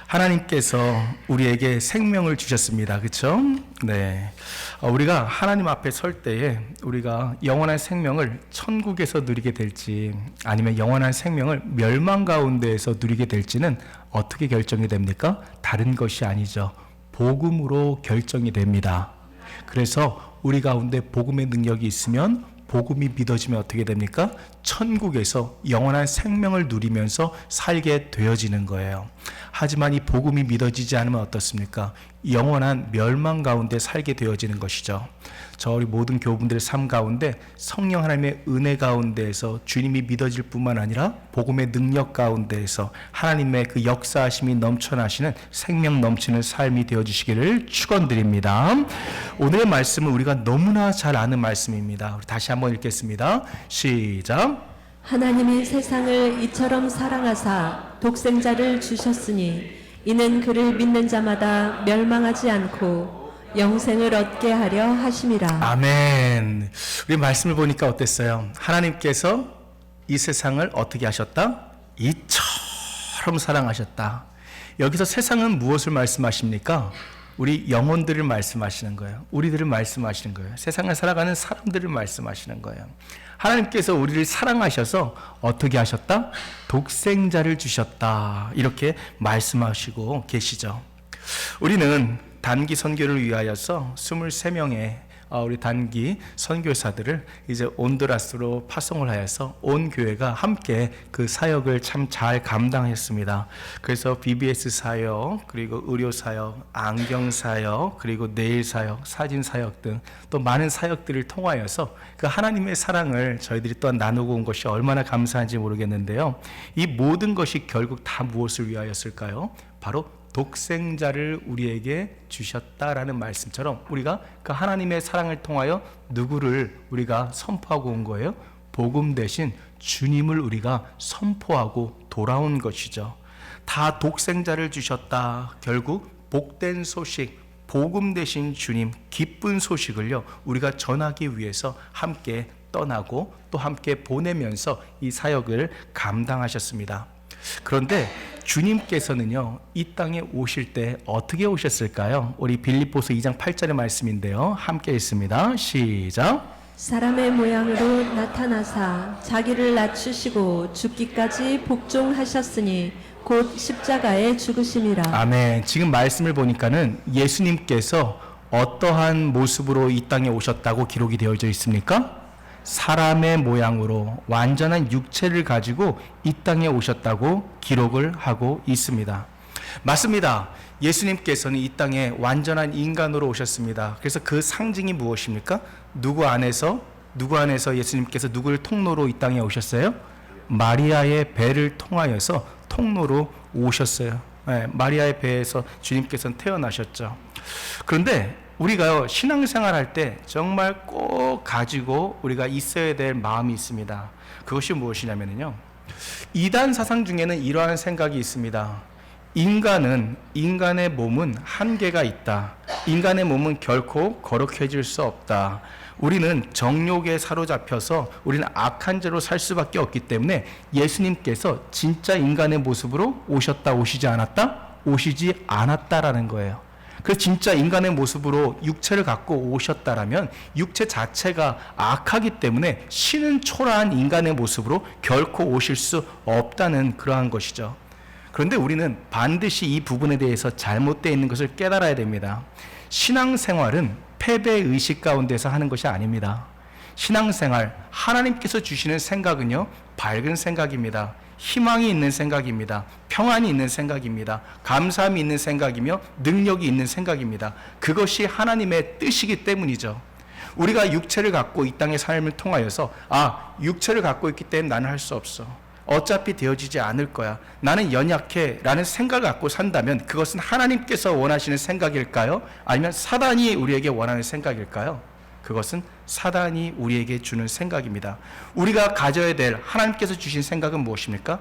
하나님께서 우리에게 생명을 주셨습니다. 그렇죠? 네. 우리가 하나님 앞에 설 때에 우리가 영원한 생명을 천국에서 누리게 될지 아니면 영원한 생명을 멸망 가운데에서 누리게 될지는 어떻게 결정이 됩니까? 다른 것이 아니죠. 복음으로 결정이 됩니다. 그래서 우리 가운데 복음의 능력이 있으면 복음이 믿어지면 어떻게 됩니까? 천국에서 영원한 생명을 누리면서 살게 되어지는 거예요. 하지만 이 복음이 믿어지지 않으면 어떻습니까? 영원한 멸망 가운데 살게 되어지는 것이죠. 저 우리 모든 교우분들의 삶 가운데 성령 하나님의 은혜 가운데에서 주님이 믿어질 뿐만 아니라 복음의 능력 가운데에서 하나님의 그 역사하심이 넘쳐나시는 생명 넘치는 삶이 되어주시기를 축원드립니다. 오늘의 말씀은 우리가 너무나 잘 아는 말씀입니다. 우리 다시 한번 읽겠습니다. 시작. 하나님이 세상을 이처럼 사랑하사 독생자를 주셨으니 이는 그를 믿는 자마다 멸망하지 않고 영생을 얻게 하려 하심이라. 아멘. 우리 말씀을 보니까 어땠어요? 하나님께서 이 세상을 어떻게 하셨다? 이처럼 사랑하셨다. 여기서 세상은 무엇을 말씀하십니까? 우리 영혼들을 말씀하시는 거예요. 우리들을 말씀하시는 거예요. 세상을 살아가는 사람들을 말씀하시는 거예요. 하나님께서 우리를 사랑하셔서 어떻게 하셨다? 독생자를 주셨다. 이렇게 말씀하시고 계시죠. 우리는 단기 선교를 위하여서 23명의 우리 단기 선교사들을 이제 온두라스로 파송을 하여서 온 교회가 함께 그 사역을 참 잘 감당했습니다. 그래서 BBS 사역, 그리고 의료 사역, 안경 사역, 그리고 네일 사역, 사진 사역 등 또 많은 사역들을 통하여서 그 하나님의 사랑을 저희들이 또 나누고 온 것이 얼마나 감사한지 모르겠는데요. 이 모든 것이 결국 다 무엇을 위하였을까요? 바로 독생자를 우리에게 주셨다라는 말씀처럼 우리가 그 하나님의 사랑을 통하여 누구를 우리가 선포하고 온 거예요? 복음 대신 주님을 우리가 선포하고 돌아온 것이죠. 다 독생자를 주셨다. 결국 복된 소식, 복음 대신 주님, 기쁜 소식을요 우리가 전하기 위해서 함께 떠나고 또 함께 보내면서 이 사역을 감당하셨습니다. 그런데 주님께서는요 이 땅에 오실 때 어떻게 오셨을까요? 우리 빌립보서 2장 8절의 말씀인데요, 함께 읽습니다. 시작. 사람의 모양으로 나타나사 자기를 낮추시고 죽기까지 복종하셨으니 곧 십자가에 죽으심이라. 아멘. 지금 말씀을 보니까는 예수님께서 어떠한 모습으로 이 땅에 오셨다고 기록이 되어져 있습니까? 사람의 모양으로 완전한 육체를 가지고 이 땅에 오셨다고 기록을 하고 있습니다. 맞습니다. 예수님께서는 이 땅에 완전한 인간으로 오셨습니다. 그래서 그 상징이 무엇입니까? 누구 안에서 예수님께서 누구를 통로로 이 땅에 오셨어요? 마리아의 배를 통하여서 통로로 오셨어요. 네, 마리아의 배에서 주님께서는 태어나셨죠. 그런데 우리가요 신앙생활 할 때 정말 꼭 가지고 우리가 있어야 될 마음이 있습니다. 그것이 무엇이냐면요, 이단 사상 중에는 이러한 생각이 있습니다. 인간의 몸은 한계가 있다. 인간의 몸은 결코 거룩해질 수 없다. 우리는 정욕에 사로잡혀서 우리는 악한 죄로 살 수밖에 없기 때문에 예수님께서 진짜 인간의 모습으로 오시지 않았다라는 거예요. 그래서 진짜 인간의 모습으로 육체를 갖고 오셨다라면 육체 자체가 악하기 때문에 신은 초라한 인간의 모습으로 결코 오실 수 없다는 그러한 것이죠. 그런데 우리는 반드시 이 부분에 대해서 잘못되어 있는 것을 깨달아야 됩니다. 신앙생활은 패배의식 가운데서 하는 것이 아닙니다. 신앙생활, 하나님께서 주시는 생각은요 밝은 생각입니다. 희망이 있는 생각입니다. 평안이 있는 생각입니다. 감사함이 있는 생각이며 능력이 있는 생각입니다. 그것이 하나님의 뜻이기 때문이죠. 우리가 육체를 갖고 이 땅의 삶을 통하여서 육체를 갖고 있기 때문에 나는 할 수 없어, 어차피 되어지지 않을 거야, 나는 연약해 라는 생각을 갖고 산다면 그것은 하나님께서 원하시는 생각일까요? 아니면 사단이 우리에게 원하는 생각일까요? 그것은 사단이 우리에게 주는 생각입니다. 우리가 가져야 될 하나님께서 주신 생각은 무엇입니까?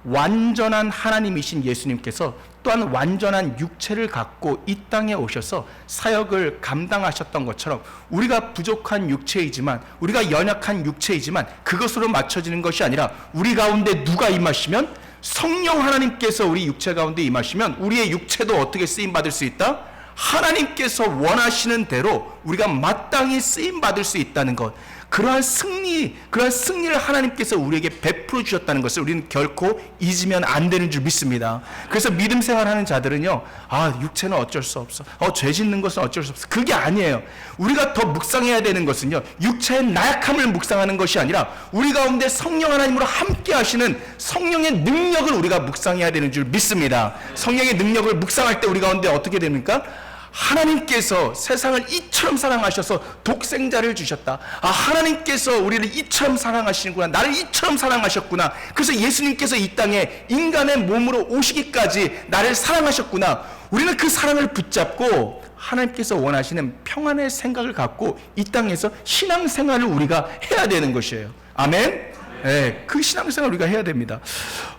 완전한 하나님이신 예수님께서 또한 완전한 육체를 갖고 이 땅에 오셔서 사역을 감당하셨던 것처럼 우리가 부족한 육체이지만, 우리가 연약한 육체이지만 그것으로 맞춰지는 것이 아니라 우리 가운데 누가 임하시면 성령 하나님께서 우리 육체 가운데 임하시면 우리의 육체도 어떻게 쓰임 받을 수 있다? 하나님께서 원하시는 대로 우리가 마땅히 쓰임 받을 수 있다는 것, 그러한 승리를 하나님께서 우리에게 베풀어 주셨다는 것을 우리는 결코 잊으면 안 되는 줄 믿습니다. 그래서 믿음 생활하는 자들은요, 육체는 어쩔 수 없어, 죄 짓는 것은 어쩔 수 없어, 그게 아니에요. 우리가 더 묵상해야 되는 것은요, 육체의 나약함을 묵상하는 것이 아니라 우리 가운데 성령 하나님으로 함께 하시는 성령의 능력을 우리가 묵상해야 되는 줄 믿습니다. 성령의 능력을 묵상할 때 우리 가운데 어떻게 됩니까? 하나님께서 세상을 이처럼 사랑하셔서 독생자를 주셨다. 하나님께서 우리를 이처럼 사랑하시는구나. 나를 이처럼 사랑하셨구나. 그래서 예수님께서 이 땅에 인간의 몸으로 오시기까지 나를 사랑하셨구나. 우리는 그 사랑을 붙잡고 하나님께서 원하시는 평안의 생각을 갖고 이 땅에서 신앙생활을 우리가 해야 되는 것이에요. 아멘? 네, 그 신앙생활을 우리가 해야 됩니다.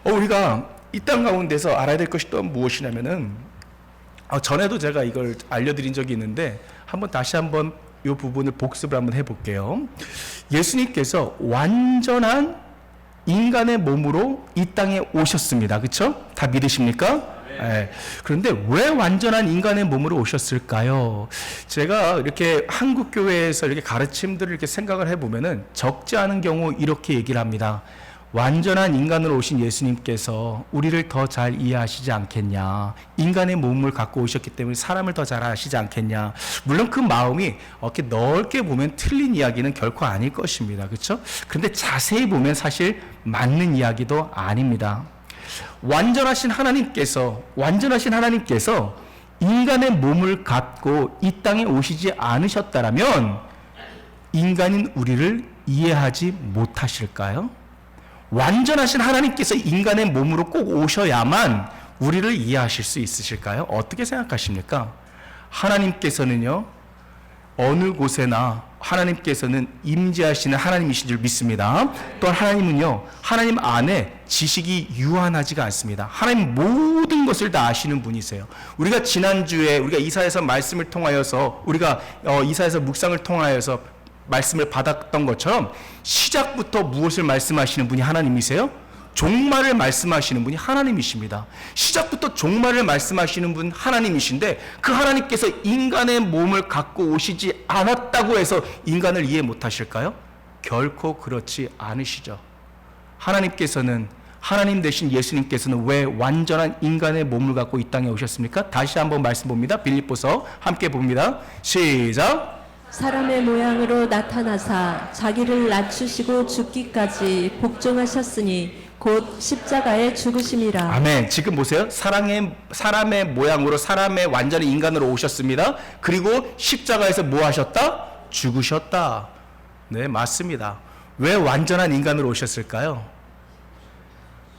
우리가 이 땅 가운데서 알아야 될 것이 또 무엇이냐면은, 전에도 제가 이걸 알려드린 적이 있는데 다시 한번 이 부분을 복습을 한번 해볼게요. 예수님께서 완전한 인간의 몸으로 이 땅에 오셨습니다. 그렇죠? 다 믿으십니까? 네. 그런데 왜 완전한 인간의 몸으로 오셨을까요? 제가 이렇게 한국 교회에서 이렇게 가르침들을 이렇게 생각을 해보면은 적지 않은 경우 이렇게 얘기를 합니다. 완전한 인간으로 오신 예수님께서 우리를 더 잘 이해하시지 않겠냐. 인간의 몸을 갖고 오셨기 때문에 사람을 더 잘 아시지 않겠냐. 물론 그 마음이 이렇게 넓게 보면 틀린 이야기는 결코 아닐 것입니다. 그렇죠? 그런데 자세히 보면 사실 맞는 이야기도 아닙니다. 완전하신 하나님께서 인간의 몸을 갖고 이 땅에 오시지 않으셨다라면 인간인 우리를 이해하지 못하실까요? 완전하신 하나님께서 인간의 몸으로 꼭 오셔야만 우리를 이해하실 수 있으실까요? 어떻게 생각하십니까? 하나님께서는요, 어느 곳에나 하나님께서는 임재하시는 하나님이신 줄 믿습니다. 또한 하나님은요, 하나님 안에 지식이 유한하지가 않습니다. 하나님 모든 것을 다 아시는 분이세요. 우리가 지난주에 우리가 이사야서 말씀을 통하여서 이사야서 묵상을 통하여서 말씀을 받았던 것처럼 시작부터 무엇을 말씀하시는 분이 하나님이세요? 종말을 말씀하시는 분이 하나님이십니다. 시작부터 종말을 말씀하시는 분 하나님이신데 그 하나님께서 인간의 몸을 갖고 오시지 않았다고 해서 인간을 이해 못하실까요? 결코 그렇지 않으시죠. 하나님 되신 예수님께서는 왜 완전한 인간의 몸을 갖고 이 땅에 오셨습니까? 다시 한번 말씀 봅니다. 빌립보서 함께 봅니다. 시작. 사람의 모양으로 나타나사 자기를 낮추시고 죽기까지 복종하셨으니 곧 십자가에 죽으심이라. 아멘. 지금 보세요. 사람의 모양으로 사람의 완전히 인간으로 오셨습니다. 그리고 십자가에서 뭐 하셨다? 죽으셨다. 네, 맞습니다. 왜 완전한 인간으로 오셨을까요?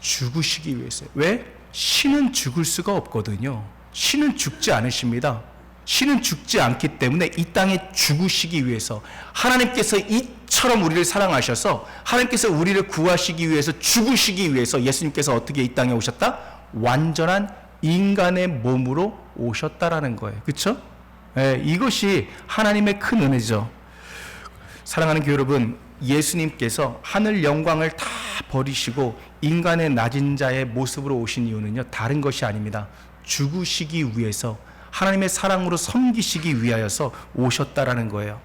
죽으시기 위해서요. 왜? 신은 죽을 수가 없거든요. 신은 죽지 않으십니다. 신은 죽지 않기 때문에 이 땅에 죽으시기 위해서 하나님께서 이처럼 우리를 사랑하셔서 하나님께서 우리를 구하시기 위해서 죽으시기 위해서 예수님께서 어떻게 이 땅에 오셨다? 완전한 인간의 몸으로 오셨다라는 거예요. 그렇죠? 이것이 하나님의 큰 은혜죠. 사랑하는 교회 여러분, 예수님께서 하늘 영광을 다 버리시고 인간의 낮은 자의 모습으로 오신 이유는요, 다른 것이 아닙니다. 죽으시기 위해서, 하나님의 사랑으로 섬기시기 위하여서 오셨다라는 거예요.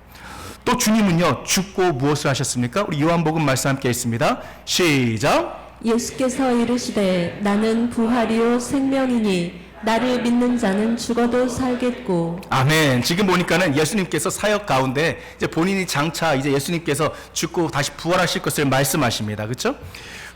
또 주님은요, 죽고 무엇을 하셨습니까? 우리 요한복음 말씀 함께 있습니다. 시작. 예수께서 이르시되 나는 부활이요 생명이니 나를 믿는 자는 죽어도 살겠고. 아멘. 지금 보니까는 예수님께서 사역 가운데 이제 본인이 장차 이제 예수님께서 죽고 다시 부활하실 것을 말씀하십니다. 그렇죠?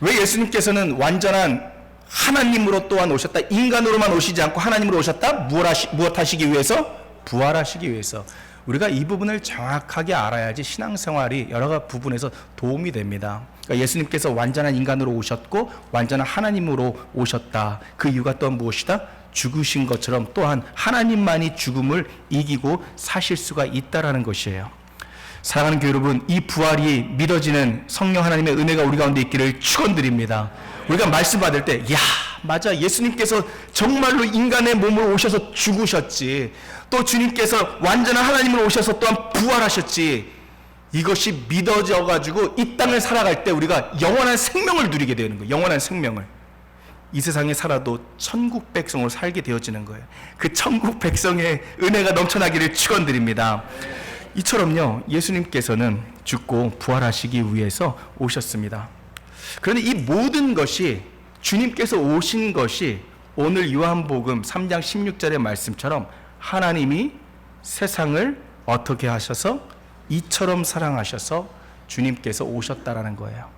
왜 예수님께서는 완전한 하나님으로 또한 오셨다? 인간으로만 오시지 않고 하나님으로 오셨다? 무엇 하시기 위해서? 부활하시기 위해서. 우리가 이 부분을 정확하게 알아야지 신앙생활이 여러 부분에서 도움이 됩니다. 그러니까 예수님께서 완전한 인간으로 오셨고 완전한 하나님으로 오셨다. 그 이유가 또 무엇이다? 죽으신 것처럼 또한 하나님만이 죽음을 이기고 사실 수가 있다라는 것이에요. 사랑하는 교회 여러분, 이 부활이 믿어지는 성령 하나님의 은혜가 우리 가운데 있기를 축원드립니다. 우리가 말씀 받을 때, 맞아, 예수님께서 정말로 인간의 몸으로 오셔서 죽으셨지, 또 주님께서 완전한 하나님으로 오셔서 또한 부활하셨지, 이것이 믿어져 가지고 이 땅을 살아갈 때 우리가 영원한 생명을 누리게 되는 거예요. 영원한 생명을. 이 세상에 살아도 천국 백성으로 살게 되어지는 거예요. 그 천국 백성의 은혜가 넘쳐나기를 축원드립니다. 이처럼요, 예수님께서는 죽고 부활하시기 위해서 오셨습니다. 그런데 이 모든 것이, 주님께서 오신 것이 오늘 요한복음 3장 16절의 말씀처럼 하나님이 세상을 어떻게 하셔서 이처럼 사랑하셔서 주님께서 오셨다라는 거예요.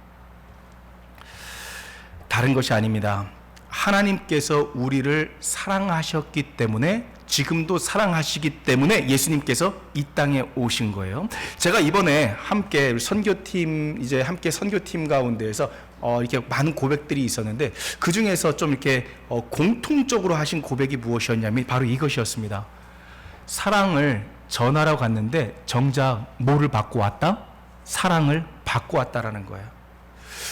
다른 것이 아닙니다. 하나님께서 우리를 사랑하셨기 때문에, 지금도 사랑하시기 때문에 예수님께서 이 땅에 오신 거예요. 제가 이번에 함께 선교팀, 이제 함께 선교팀 가운데에서 이렇게 많은 고백들이 있었는데, 그 중에서 좀 이렇게 공통적으로 하신 고백이 무엇이었냐면 바로 이것이었습니다. 사랑을 전하러 갔는데 정작 뭐를 받고 왔다? 사랑을 받고 왔다라는 거예요.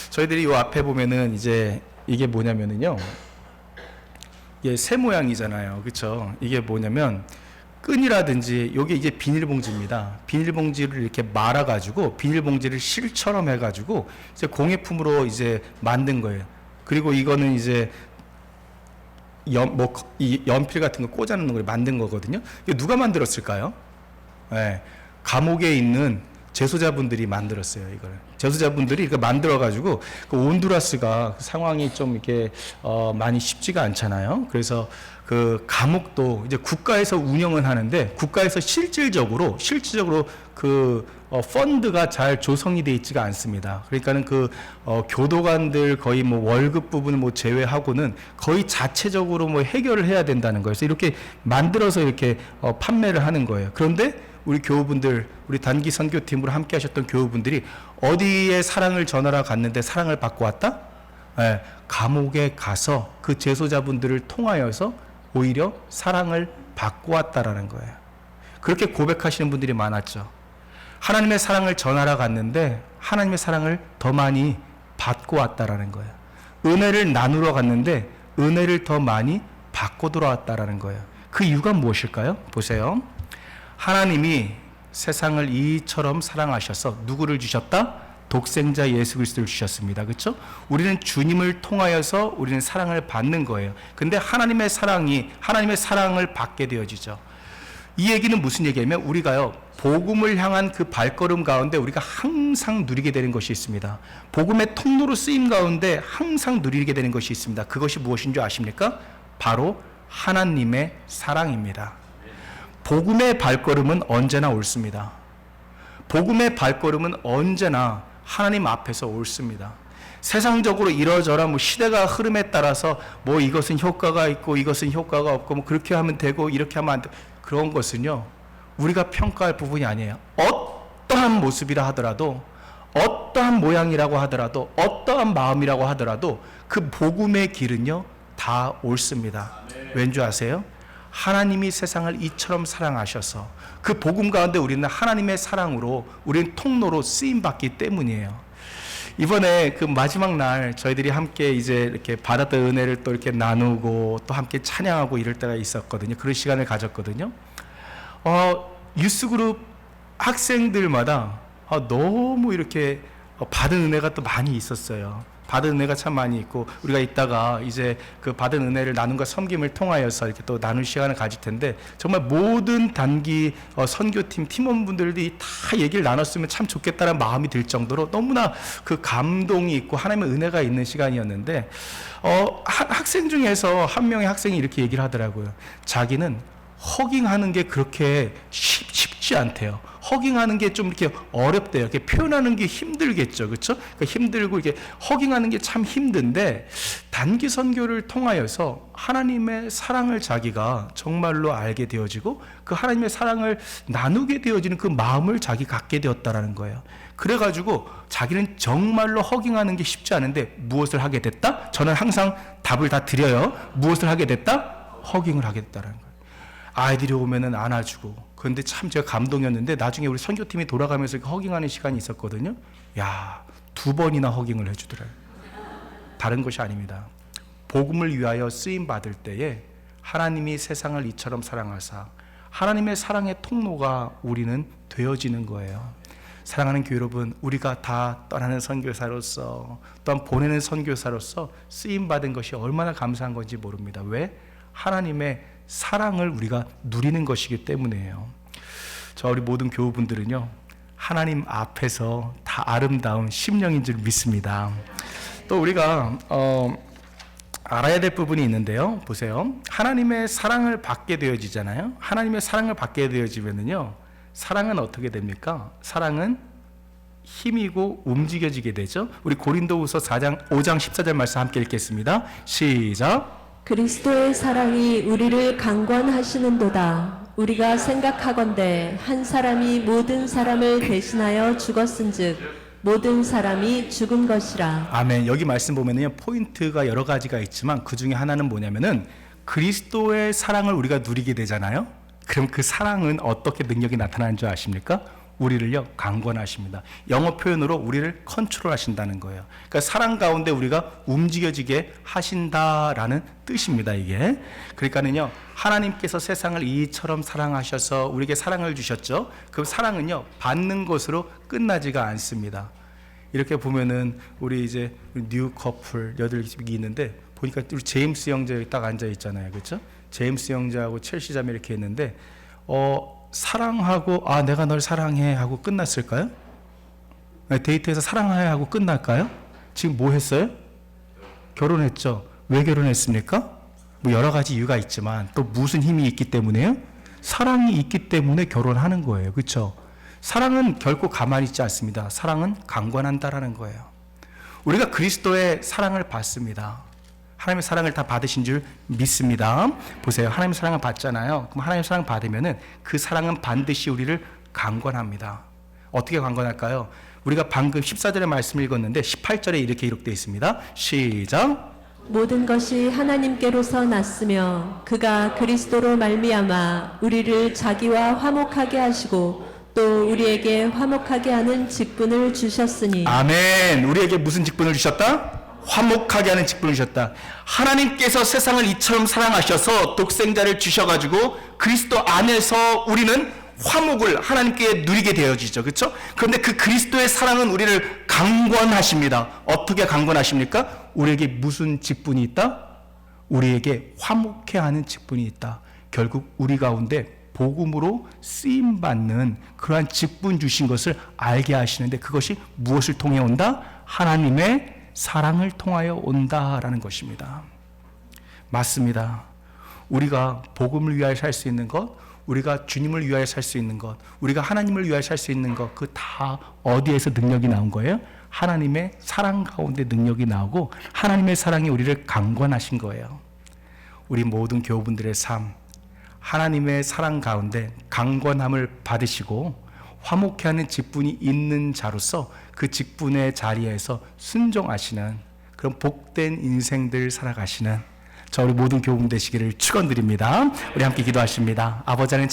저희들이 이 앞에 보면은 이제 이게 뭐냐면은요, 이게 새 모양이잖아요, 그렇죠? 이게 뭐냐면 끈이라든지, 요게 이제 비닐봉지입니다. 비닐봉지를 이렇게 말아가지고 비닐봉지를 실처럼 해가지고 이제 공예품으로 이제 만든 거예요. 그리고 이거는 이제 이 연필 같은 거 꽂아놓는 걸 만든 거거든요. 이거 누가 만들었을까요? 네, 감옥에 있는 재소자분들이 만들었어요. 이걸 재소자분들이 이거 만들어가지고, 그 온두라스가 상황이 좀 이렇게 많이 쉽지가 않잖아요. 그래서 그 감옥도 이제 국가에서 운영은 하는데, 국가에서 실질적으로 그 펀드가 잘 조성이 돼 있지가 않습니다. 그러니까는 그 교도관들 거의 뭐 월급 부분을 뭐 제외하고는 거의 자체적으로 뭐 해결을 해야 된다는 거예요. 그래서 이렇게 만들어서 이렇게 판매를 하는 거예요. 그런데 우리 교우분들, 우리 단기 선교팀으로 함께 하셨던 교우분들이 어디에 사랑을 전하러 갔는데 사랑을 받고 왔다? 네, 감옥에 가서 그 재소자분들을 통하여서 오히려 사랑을 받고 왔다라는 거예요. 그렇게 고백하시는 분들이 많았죠. 하나님의 사랑을 전하러 갔는데 하나님의 사랑을 더 많이 받고 왔다라는 거예요. 은혜를 나누러 갔는데 은혜를 더 많이 받고 돌아왔다라는 거예요. 그 이유가 무엇일까요? 보세요. 하나님이 세상을 이처럼 사랑하셔서 누구를 주셨다? 독생자 예수 그리스도를 주셨습니다. 그렇죠? 우리는 주님을 통하여서 우리는 사랑을 받는 거예요. 근데 하나님의 사랑을 받게 되어지죠. 이 얘기는 무슨 얘기냐면, 우리가요, 복음을 향한 그 발걸음 가운데 우리가 항상 누리게 되는 것이 있습니다. 복음의 통로로 쓰임 가운데 항상 누리게 되는 것이 있습니다. 그것이 무엇인 줄 아십니까? 바로 하나님의 사랑입니다. 복음의 발걸음은 언제나 옳습니다. 복음의 발걸음은 언제나 하나님 앞에서 옳습니다. 세상적으로 이러저러 뭐 시대가 흐름에 따라서 뭐 이것은 효과가 있고 이것은 효과가 없고 뭐 그렇게 하면 되고 이렇게 하면 안 되고, 그런 것은요, 우리가 평가할 부분이 아니에요. 어떠한 모습이라 하더라도, 어떠한 모양이라고 하더라도, 어떠한 마음이라고 하더라도 그 복음의 길은요 다 옳습니다. 왠 줄 아세요? 하나님이 세상을 이처럼 사랑하셔서 그 복음 가운데 우리는 하나님의 사랑으로, 우리는 통로로 쓰임받기 때문이에요. 이번에 그 마지막 날 저희들이 함께 이제 이렇게 받았던 은혜를 또 이렇게 나누고 또 함께 찬양하고 이럴 때가 있었거든요. 그런 시간을 가졌거든요. 유스그룹 학생들마다 너무 이렇게 받은 은혜가 또 많이 있었어요. 받은 은혜가 참 많이 있고, 우리가 이따가 이제 그 받은 은혜를 나눔과 섬김을 통하여서 이렇게 또 나눌 시간을 가질 텐데, 정말 모든 단기 선교팀 팀원분들이 다 얘기를 나눴으면 참 좋겠다는 마음이 들 정도로 너무나 그 감동이 있고 하나님의 은혜가 있는 시간이었는데, 학생 중에서 한 명의 학생이 이렇게 얘기를 하더라고요. 자기는 허깅하는 게 그렇게 쉽지 않대요. 허깅하는 게 좀 이렇게 어렵대요. 이렇게 표현하는 게 힘들겠죠, 그렇죠? 그러니까 힘들고 이게 허깅하는 게 참 힘든데, 단기 선교를 통하여서 하나님의 사랑을 자기가 정말로 알게 되어지고 그 하나님의 사랑을 나누게 되어지는 그 마음을 자기 갖게 되었다라는 거예요. 그래가지고 자기는 정말로 허깅하는 게 쉽지 않은데 무엇을 하게 됐다? 저는 항상 답을 다 드려요. 무엇을 하게 됐다? 허깅을 하게 됐다라는 거예요. 아이들이 오면은 안아주고. 그런데 참 제가 감동이었는데, 나중에 우리 선교팀이 돌아가면서 허깅하는 시간이 있었거든요. 야, 2번이나 허깅을 해주더래요. 다른 것이 아닙니다. 복음을 위하여 쓰임 받을 때에 하나님이 세상을 이처럼 사랑하사 하나님의 사랑의 통로가 우리는 되어지는 거예요. 사랑하는 교회 여러분, 우리가 다 떠나는 선교사로서 또한 보내는 선교사로서 쓰임 받은 것이 얼마나 감사한 건지 모릅니다. 왜? 하나님의 사랑을 우리가 누리는 것이기 때문이에요. 저 우리 모든 교우분들은요, 하나님 앞에서 다 아름다운 심령인 줄 믿습니다. 또 우리가 알아야 될 부분이 있는데요. 보세요. 하나님의 사랑을 받게 되어지잖아요. 하나님의 사랑을 받게 되어지면은요, 사랑은 어떻게 됩니까? 사랑은 힘이고 움직여지게 되죠. 우리 고린도후서 5장 14절 말씀 함께 읽겠습니다. 시작. 그리스도의 사랑이 우리를 강권하시는도다. 우리가 생각하건대 한 사람이 모든 사람을 대신하여 죽었은즉 모든 사람이 죽은 것이라. 아멘. 여기 말씀 보면은요, 포인트가 여러 가지가 있지만 그 중에 하나는 뭐냐면은 그리스도의 사랑을 우리가 누리게 되잖아요. 그럼 그 사랑은 어떻게 능력이 나타나는 줄 아십니까? 우리를요, 강권하십니다. 영어 표현으로 우리를 컨트롤하신다는 거예요. 그러니까 사랑 가운데 우리가 움직여지게 하신다라는 뜻입니다, 이게. 그러니까는요, 하나님께서 세상을 이처럼 사랑하셔서 우리에게 사랑을 주셨죠. 그 사랑은요, 받는 것으로 끝나지가 않습니다. 이렇게 보면은 우리 이제 뉴 커플 8이 있는데 보니까 우리 제임스 형제 여기 딱 앉아 있잖아요, 그렇죠? 제임스 형제하고 첼시 자매 이렇게 있는데 사랑하고 내가 널 사랑해 하고 끝났을까요? 데이트에서 사랑해 하고 끝날까요? 지금 뭐 했어요? 결혼했죠. 왜 결혼했습니까? 뭐 여러 가지 이유가 있지만 또 무슨 힘이 있기 때문에요? 사랑이 있기 때문에 결혼하는 거예요. 그렇죠? 사랑은 결코 가만히 있지 않습니다. 사랑은 강권한다라는 거예요. 우리가 그리스도의 사랑을 받습니다. 하나님의 사랑을 다 받으신 줄 믿습니다. 보세요. 하나님의 사랑을 받잖아요. 그럼 하나님의 사랑을 받으면은 그 사랑은 반드시 우리를 강권합니다. 어떻게 강권할까요? 우리가 방금 14절의 말씀을 읽었는데 18절에 이렇게 기록되어 있습니다. 시작. 모든 것이 하나님께로서 났으며 그가 그리스도로 말미암아 우리를 자기와 화목하게 하시고 또 우리에게 화목하게 하는 직분을 주셨으니. 아멘. 우리에게 무슨 직분을 주셨다? 화목하게 하는 직분을 주셨다. 하나님께서 세상을 이처럼 사랑하셔서 독생자를 주셔가지고 그리스도 안에서 우리는 화목을 하나님께 누리게 되어지죠. 그렇죠? 그런데 그 그리스도의 사랑은 우리를 강권하십니다. 어떻게 강권하십니까? 우리에게 무슨 직분이 있다? 우리에게 화목해 하는 직분이 있다. 결국 우리 가운데 복음으로 쓰임받는 그러한 직분 주신 것을 알게 하시는데 그것이 무엇을 통해 온다? 하나님의 사랑을 통하여 온다라는 것입니다. 맞습니다. 우리가 복음을 위하여 살 수 있는 것, 우리가 주님을 위하여 살 수 있는 것, 우리가 하나님을 위하여 살 수 있는 것, 그 다 어디에서 능력이 나온 거예요? 하나님의 사랑 가운데 능력이 나오고 하나님의 사랑이 우리를 강권하신 거예요. 우리 모든 교우분들의 삶, 하나님의 사랑 가운데 강권함을 받으시고 화목해 하는 직분이 있는 자로서 그 직분의 자리에서 순종하시는 그런 복된 인생들 살아가시는 저 우리 모든 교우분 되시기를 축원드립니다. 우리 함께 기도하십니다. 아버지 하나님